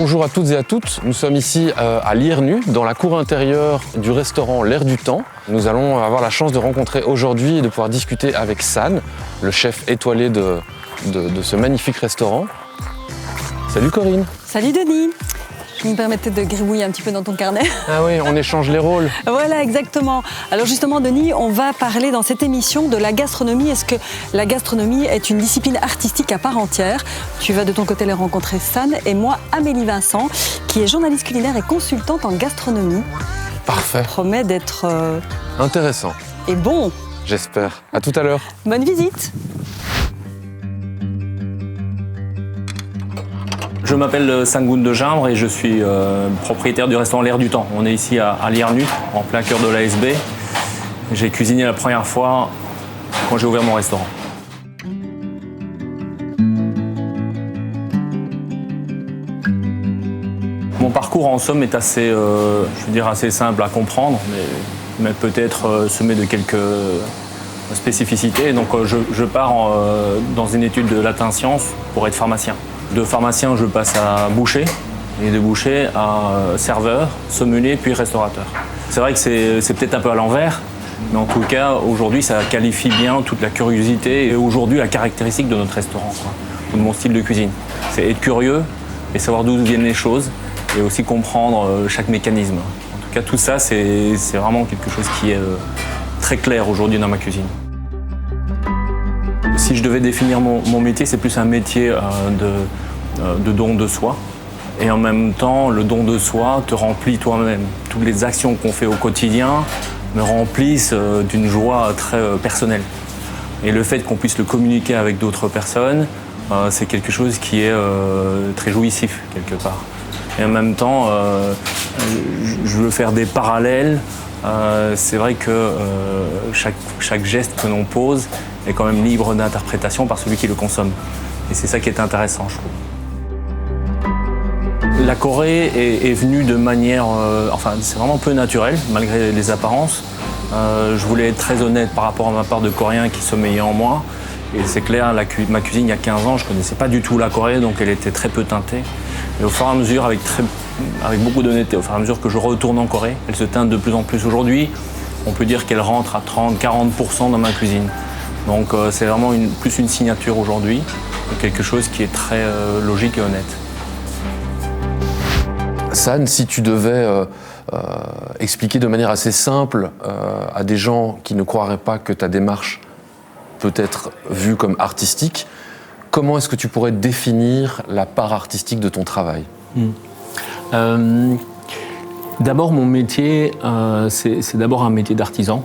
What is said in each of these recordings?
Bonjour à toutes et à toutes, nous sommes ici à Liernu, dans la cour intérieure du restaurant L'Air du Temps. Nous allons avoir la chance de rencontrer aujourd'hui et de pouvoir discuter avec San, le chef étoilé de ce magnifique restaurant. Salut Corinne. Salut Denis. Vous me permettez de gribouiller un petit peu dans ton carnet? Ah oui, on échange les rôles. Voilà, exactement. Alors justement, Denis, on va parler dans cette émission de la gastronomie. Est-ce que la gastronomie est une discipline artistique à part entière? Tu vas de ton côté les rencontrer, San, et moi, Amélie Vincent, qui est journaliste culinaire et consultante en gastronomie. Parfait. Ça promet d'être intéressant. Et bon. J'espère. À tout à l'heure. Bonne visite. Je m'appelle Sangoun de Gimbre et je suis propriétaire du restaurant L'Air du Temps. On est ici à Liernu, en plein cœur de l'ASB. J'ai cuisiné la première fois quand j'ai ouvert mon restaurant. Mon parcours en somme est assez, assez simple à comprendre, mais peut-être semé de quelques spécificités. Donc je pars dans une étude de latin sciences pour être pharmacien. De pharmacien, je passe à boucher, et de boucher à serveur, sommelier, puis restaurateur. C'est vrai que c'est peut-être un peu à l'envers, mais en tout cas, aujourd'hui, ça qualifie bien toute la curiosité et aujourd'hui la caractéristique de notre restaurant, de mon style de cuisine. C'est être curieux et savoir d'où viennent les choses et aussi comprendre chaque mécanisme. En tout cas, tout ça, c'est vraiment quelque chose qui est très clair aujourd'hui dans ma cuisine. Si je devais définir mon métier, c'est plus un métier de don de soi. Et en même temps, le don de soi te remplit toi-même. Toutes les actions qu'on fait au quotidien me remplissent d'une joie très personnelle. Et le fait qu'on puisse le communiquer avec d'autres personnes, c'est quelque chose qui est très jouissif, quelque part. Et en même temps, je veux faire des parallèles. C'est vrai que chaque geste que l'on pose est quand même libre d'interprétation par celui qui le consomme. Et c'est ça qui est intéressant, je trouve. La Corée est venue de manière... c'est vraiment peu naturel, malgré les apparences. Je voulais être très honnête par rapport à ma part de Coréen qui sommeillait en moi. Et c'est clair, ma cuisine, il y a 15 ans, je ne connaissais pas du tout la Corée, donc elle était très peu teintée. Et au fur et à mesure, avec beaucoup d'honnêteté, au fur et à mesure que je retourne en Corée, elle se teinte de plus en plus aujourd'hui. On peut dire qu'elle rentre à 30-40% dans ma cuisine. Donc c'est vraiment plus une signature aujourd'hui, quelque chose qui est très logique et honnête. San, si tu devais expliquer de manière assez simple à des gens qui ne croiraient pas que ta démarche peut être vue comme artistique, comment est-ce que tu pourrais définir la part artistique de ton travail? D'abord, mon métier, c'est d'abord un métier d'artisan,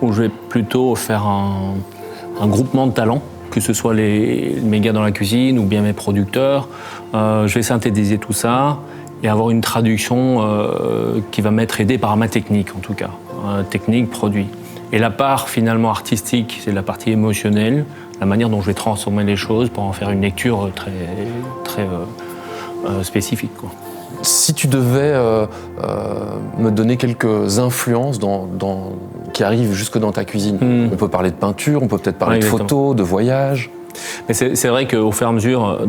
où je vais plutôt faire un groupement de talents, que ce soit mes gars dans la cuisine ou bien mes producteurs. Je vais synthétiser tout ça et avoir une traduction qui va m'être aidée par ma technique, en tout cas. Technique, produit. Et la part finalement artistique, c'est la partie émotionnelle, la manière dont je vais transformer les choses pour en faire une lecture très spécifique, quoi. Si tu devais me donner quelques influences qui arrivent jusque dans ta cuisine, on peut parler de peinture, on peut peut-être parler de photos, de voyages. Mais c'est vrai qu'au fur et à mesure,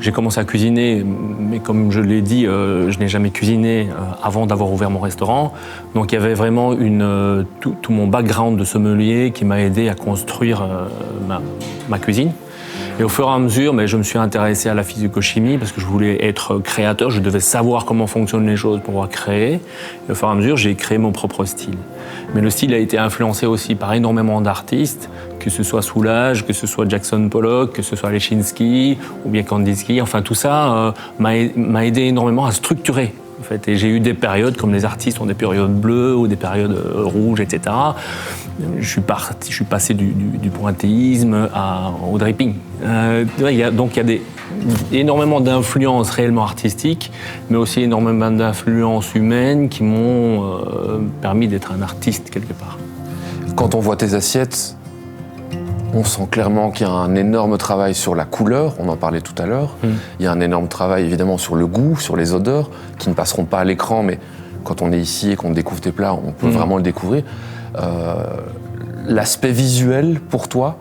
j'ai commencé à cuisiner, mais comme je l'ai dit, je n'ai jamais cuisiné avant d'avoir ouvert mon restaurant. Donc il y avait vraiment tout mon background de sommelier qui m'a aidé à construire ma cuisine. Et au fur et à mesure, je me suis intéressé à la physico-chimie parce que je voulais être créateur, je devais savoir comment fonctionnent les choses pour pouvoir créer. Et au fur et à mesure, j'ai créé mon propre style. Mais le style a été influencé aussi par énormément d'artistes, que ce soit Soulage, que ce soit Jackson Pollock, que ce soit Leschinski ou bien Kandinsky. Enfin, tout ça m'a aidé énormément à structurer. En fait. Et j'ai eu des périodes, comme les artistes ont des périodes bleues ou des périodes rouges, etc. Je suis passé du pointillisme au dripping. Donc il y a énormément d'influences réellement artistiques, mais aussi énormément d'influences humaines qui m'ont permis d'être un artiste quelque part. Quand on voit tes assiettes, on sent clairement qu'il y a un énorme travail sur la couleur, on en parlait tout à l'heure. Il y a un énorme travail évidemment sur le goût, sur les odeurs, qui ne passeront pas à l'écran, mais quand on est ici et qu'on découvre tes plats, on peut vraiment le découvrir. L'aspect visuel, pour toi,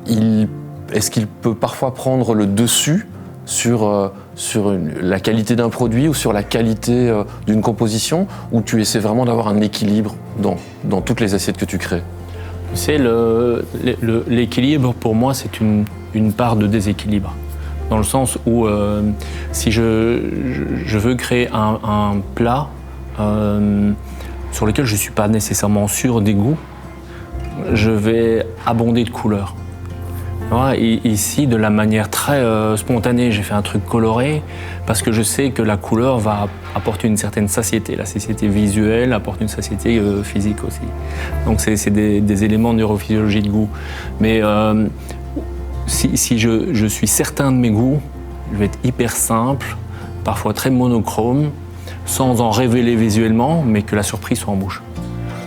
est-ce qu'il peut parfois prendre le dessus sur la qualité d'un produit ou sur la qualité d'une composition, ou tu essaies vraiment d'avoir un équilibre dans toutes les assiettes que tu crées? C'est l'équilibre, pour moi, c'est une part de déséquilibre. Dans le sens où si je veux créer un plat sur lequel je ne suis pas nécessairement sûr des goûts, je vais abonder de couleurs. Voilà, ici, de la manière très spontanée, j'ai fait un truc coloré parce que je sais que la couleur va apporter une certaine satiété. La satiété visuelle apporte une satiété physique aussi. Donc c'est des éléments de neurophysiologie de goût. Mais si je suis certain de mes goûts, je vais être hyper simple, parfois très monochrome, sans en révéler visuellement, mais que la surprise soit en bouche.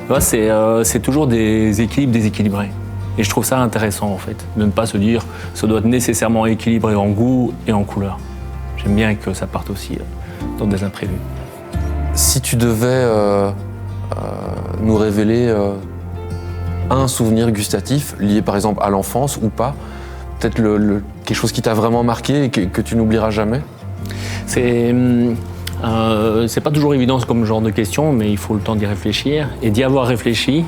Voilà, c'est toujours des équilibres déséquilibrés. Et je trouve ça intéressant, en fait, de ne pas se dire « ça doit être nécessairement équilibré en goût et en couleur ». J'aime bien que ça parte aussi dans des imprévus. Si tu devais nous révéler un souvenir gustatif, lié par exemple à l'enfance ou pas, peut-être quelque chose qui t'a vraiment marqué et que tu n'oublieras jamais? C'est pas toujours évident comme genre de question, mais il faut le temps d'y réfléchir. Et d'y avoir réfléchi,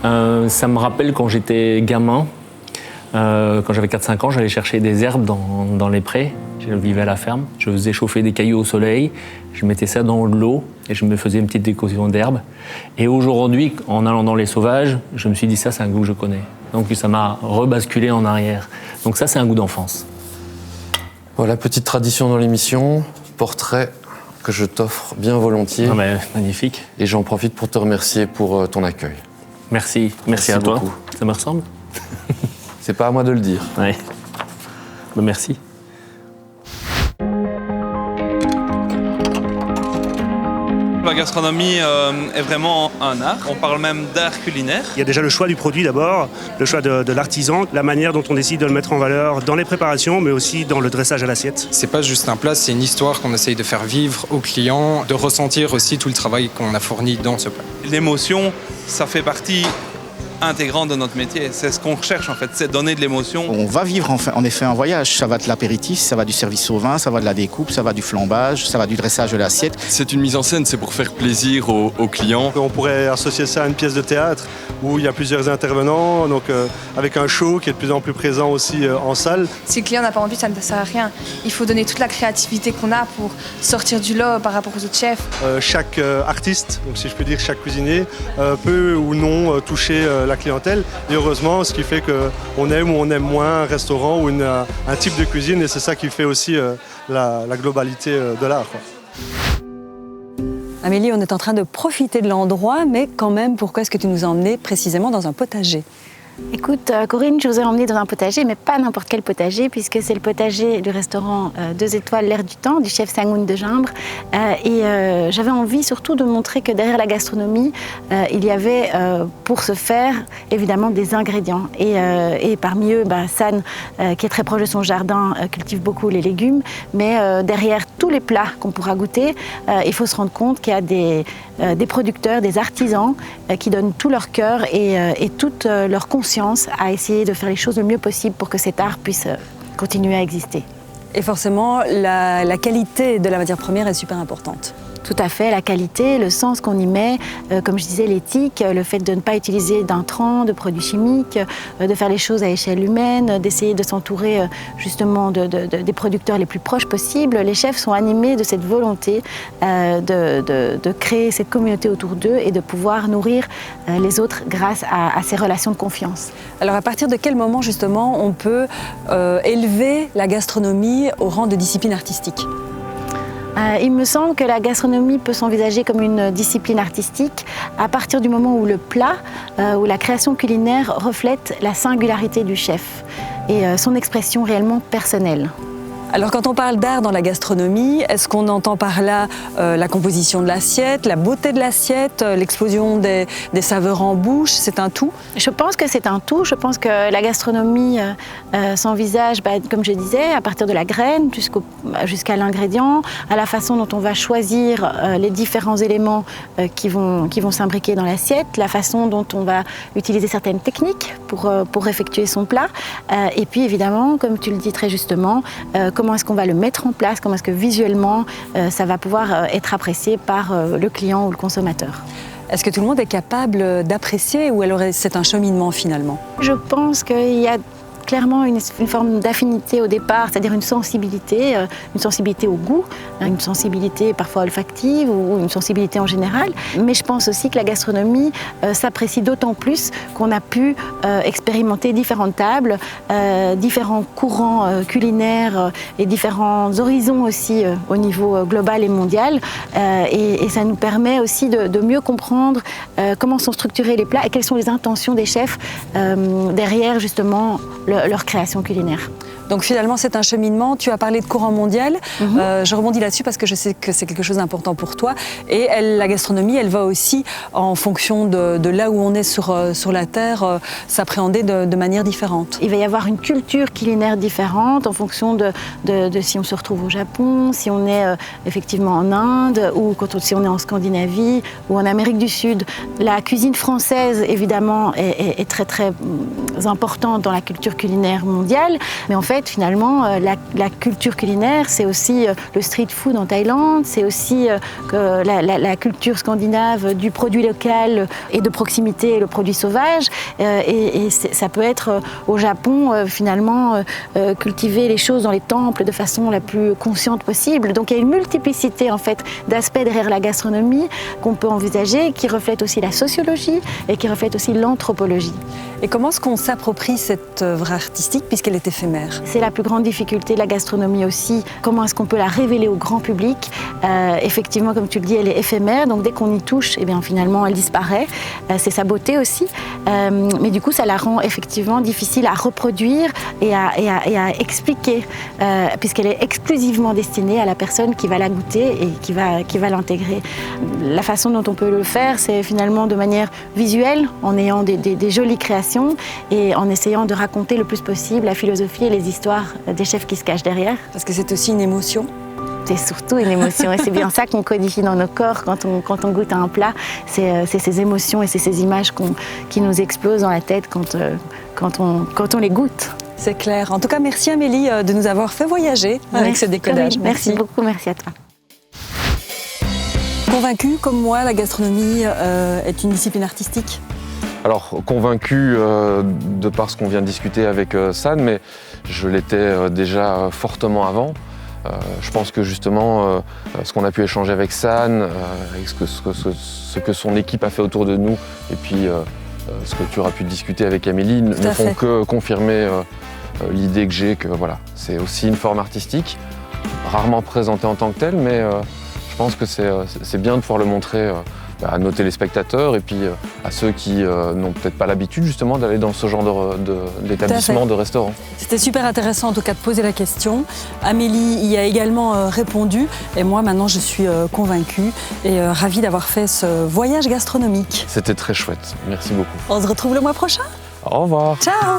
ça me rappelle quand j'étais gamin, quand j'avais 4-5 ans, j'allais chercher des herbes dans les prés. Je vivais à la ferme, je faisais chauffer des cailloux au soleil, je mettais ça dans de l'eau et je me faisais une petite décoction d'herbes. Et aujourd'hui, en allant dans les sauvages, je me suis dit ça, c'est un goût que je connais. Donc ça m'a rebasculé en arrière. Donc ça, c'est un goût d'enfance. Voilà, petite tradition dans l'émission, portrait que je t'offre bien volontiers. Ah ben, magnifique. Et j'en profite pour te remercier pour ton accueil. Merci à toi. Beaucoup. Ça me ressemble? C'est pas à moi de le dire. Ouais. Ben, merci. La gastronomie est vraiment un art. On parle même d'art culinaire. Il y a déjà le choix du produit d'abord, le choix de l'artisan, la manière dont on décide de le mettre en valeur dans les préparations, mais aussi dans le dressage à l'assiette. C'est pas juste un plat, c'est une histoire qu'on essaye de faire vivre aux clients, de ressentir aussi tout le travail qu'on a fourni dans ce plat. L'émotion, ça fait partie intégrante de notre métier. C'est ce qu'on recherche en fait, c'est donner de l'émotion. On va vivre en effet un voyage. Ça va de l'apéritif, ça va du service au vin, ça va de la découpe, ça va du flambage, ça va du dressage de l'assiette. C'est une mise en scène, c'est pour faire plaisir aux clients. On pourrait associer ça à une pièce de théâtre où il y a plusieurs intervenants, donc avec un show qui est de plus en plus présent aussi en salle. Si le client n'a pas envie, ça ne sert à rien. Il faut donner toute la créativité qu'on a pour sortir du lot par rapport aux autres chefs. Chaque artiste, donc si je peux dire chaque cuisinier, peut ou non toucher la clientèle. Et heureusement, ce qui fait qu'on aime ou on aime moins un restaurant ou un type de cuisine, et c'est ça qui fait aussi la globalité de l'art. Amélie, on est en train de profiter de l'endroit, mais quand même, pourquoi est-ce que tu nous as emmenés précisément dans un potager ? Écoute, Corinne, je vous ai emmené dans un potager, mais pas n'importe quel potager, puisque c'est le potager du restaurant 2 étoiles L'Air du Temps, du chef Sangoun de Gimbre. J'avais envie surtout de montrer que derrière la gastronomie, il y avait, pour ce faire, évidemment des ingrédients. Et parmi eux, San, qui est très proche de son jardin, cultive beaucoup les légumes. Mais derrière tous les plats qu'on pourra goûter, il faut se rendre compte qu'il y a des producteurs, des artisans qui donnent tout leur cœur et toute leur conscience à essayer de faire les choses le mieux possible pour que cet art puisse continuer à exister. Et forcément, la qualité de la matière première est super importante. Tout à fait, la qualité, le sens qu'on y met, comme je disais, l'éthique, le fait de ne pas utiliser d'intrants, de produits chimiques, de faire les choses à échelle humaine, d'essayer de s'entourer justement des producteurs les plus proches possibles. Les chefs sont animés de cette volonté de créer cette communauté autour d'eux et de pouvoir nourrir les autres grâce à ces relations de confiance. Alors à partir de quel moment justement on peut élever la gastronomie au rang de discipline artistique ? Il me semble que la gastronomie peut s'envisager comme une discipline artistique à partir du moment où le plat, où la création culinaire reflète la singularité du chef et son expression réellement personnelle. Alors quand on parle d'art dans la gastronomie, est-ce qu'on entend par là la composition de l'assiette, la beauté de l'assiette, l'explosion des saveurs en bouche, c'est un tout ? Je pense que c'est un tout. Je pense que qui s'envisage, comme je disais, à partir de la graine jusqu'à l'ingrédient, à la façon dont on va choisir les différents éléments qui vont s'imbriquer dans l'assiette, la façon dont on va utiliser certaines techniques pour effectuer son plat. Et puis évidemment, comme tu le dis très justement, comment est-ce qu'on va le mettre en place, comment est-ce que visuellement ça va pouvoir être apprécié par le client ou le consommateur. Est-ce que tout le monde est capable d'apprécier ou alors c'est un cheminement finalement? Je pense qu'il y a clairement une forme d'affinité au départ, c'est-à-dire une sensibilité au goût, une sensibilité parfois olfactive ou une sensibilité en général. Mais je pense aussi que la gastronomie s'apprécie d'autant plus qu'on a pu expérimenter différentes tables, différents courants culinaires et différents horizons aussi au niveau global et mondial. Et ça nous permet aussi de mieux comprendre comment sont structurés les plats et quelles sont les intentions des chefs derrière justement leur création culinaire. Donc finalement, c'est un cheminement. Tu as parlé de courant mondial. Je rebondis là-dessus parce que je sais que c'est quelque chose d'important pour toi. Et la gastronomie, elle va aussi, en fonction de là où on est sur la Terre, s'appréhender de manière différente. Il va y avoir une culture culinaire différente en fonction de si on se retrouve au Japon, si on est effectivement en Inde, ou si on est en Scandinavie, ou en Amérique du Sud. La cuisine française, évidemment, est très très importante dans la culture culinaire mondiale. Mais en fait, finalement, la culture culinaire, c'est aussi le street food en Thaïlande, c'est aussi la culture scandinave du produit local et de proximité, le produit sauvage. Et ça peut être au Japon, finalement, cultiver les choses dans les temples de façon la plus consciente possible. Donc il y a une multiplicité en fait d'aspects derrière la gastronomie qu'on peut envisager, qui reflètent aussi la sociologie et qui reflètent aussi l'anthropologie. Et comment est-ce qu'on s'approprie cette œuvre artistique puisqu'elle est éphémère? C'est la plus grande difficulté de la gastronomie aussi. Comment est-ce qu'on peut la révéler au grand public? Effectivement, comme tu le dis, elle est éphémère, donc dès qu'on y touche, eh bien, finalement, elle disparaît. C'est sa beauté aussi. Mais du coup, ça la rend effectivement difficile à reproduire et à expliquer, puisqu'elle est exclusivement destinée à la personne qui va la goûter et qui va l'intégrer. La façon dont on peut le faire, c'est finalement de manière visuelle, en ayant des jolies créations et en essayant de raconter le plus possible la philosophie et les histoires des chefs qui se cachent derrière. Parce que c'est aussi une émotion. C'est surtout une émotion et c'est bien ça qu'on codifie dans nos corps quand on goûte à un plat. C'est ces émotions et c'est ces images qui nous explosent dans la tête quand on les goûte. C'est clair. En tout cas, merci Amélie de nous avoir fait voyager avec ce décodage. Merci beaucoup, merci à toi. Convaincu comme moi, la gastronomie est une discipline artistique? Alors, convaincu de par ce qu'on vient de discuter avec San, mais je l'étais déjà fortement avant. Je pense que justement, ce qu'on a pu échanger avec San, avec ce que son équipe a fait autour de nous, et puis ce que tu auras pu discuter avec Amélie, ne font que confirmer l'idée que j'ai que voilà, c'est aussi une forme artistique, rarement présentée en tant que telle, mais je pense que c'est bien de pouvoir le montrer à nos téléspectateurs et puis à ceux qui n'ont peut-être pas l'habitude justement d'aller dans ce genre d'établissement, de restaurant. C'était super intéressant en tout cas de poser la question. Amélie y a également répondu et moi maintenant je suis convaincue et ravie d'avoir fait ce voyage gastronomique. C'était très chouette, merci beaucoup. On se retrouve le mois prochain. Au revoir. Ciao.